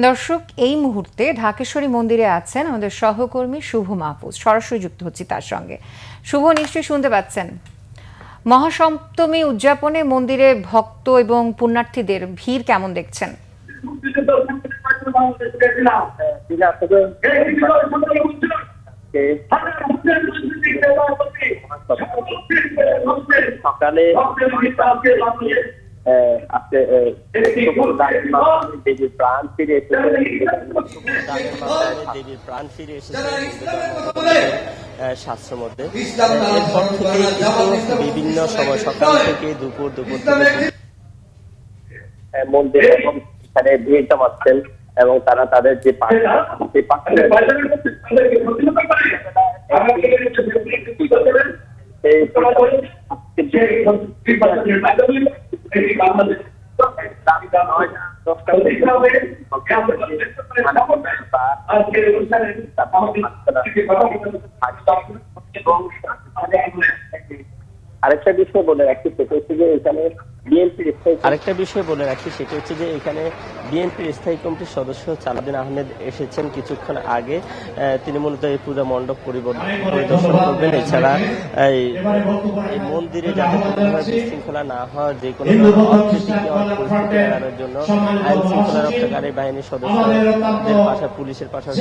দর্শক, এই মুহূর্তে ঢাকেশ্বরী মন্দিরে আছেন আমাদের সহকর্মী শুভ মাহফুজ। সরাসরি যুক্ত হচ্ছি তার সঙ্গে। শুভ, নিশ্চয়ই শুনতে পাচ্ছেন। মহাসপ্তমী উদযাপনে মন্দিরে ভক্ত এবং পুণ্যার্থীদের ভিড় কেমন দেখছেন? সকালে দেবীর প্রাণ ফিরে এসেছে শাস্ত্রের মধ্যে। এরপর থেকে বিভিন্ন সময় সকাল থেকে দুপুর থেকে মন্দিরে এখানে ভিড় জমাচ্ছেন এবং তারা তাদের যে আরেকটা বিষয় বলে রাখি সেটা হচ্ছে যে এখানে বিএনপির স্থায়ী কমিটির সদস্য সালাউদ্দিন আহমেদ এসেছেন কিছুক্ষণ আগে। তিনি মূলত এই পূজা মণ্ডপ পরিদর্শন করবেন। এছাড়া এই মন্দিরে যাতে বিশৃঙ্খলা না হয়, যে কোনো পরিস্থিতি এড়ানোর জন্য আইন শৃঙ্খলা রক্ষাকারী বাহিনীর সদস্যদের পাশাপাশি পুলিশের পাশাপাশি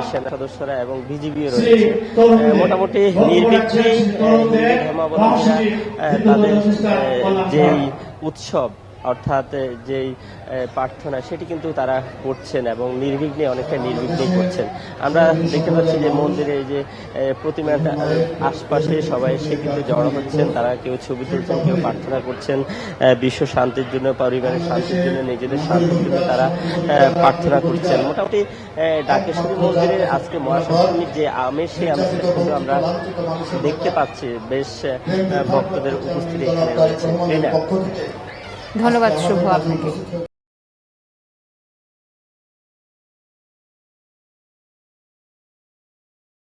সেনা সদস্যরা এবং বিজিবিও রয়েছে। মোটামুটি নির্বিঘ্নে ধর্মাবলম্বীরা তাদের যেই উৎসব অর্থাৎ যেই প্রার্থনা সেটি কিন্তু তারা করছেন এবং অনেকটা নির্বিঘ্নেই করছেন। আমরা দেখতে পাচ্ছি যে মন্দিরে যে প্রতিমাটা আশপাশে সবাই এসে কিন্তু জড়ো হচ্ছেন। তারা কেউ ছবি তুলছেন, কেউ প্রার্থনা করছেন বিশ্ব শান্তির জন্য, পরিবারের শান্তির জন্য, নিজেদের শান্তির জন্য তারা প্রার্থনা করছেন। মোটামুটি ঢাকেশ্বরী মন্দিরের আজকে মহাসপ্তমীর যে আমেজ, সেই আমেজটা কিন্তু আমরা দেখতে পাচ্ছি। বেশ ভক্তদের উপস্থিতি এখানে রয়েছে। ধন্যবাদ শুভ আপনাকে।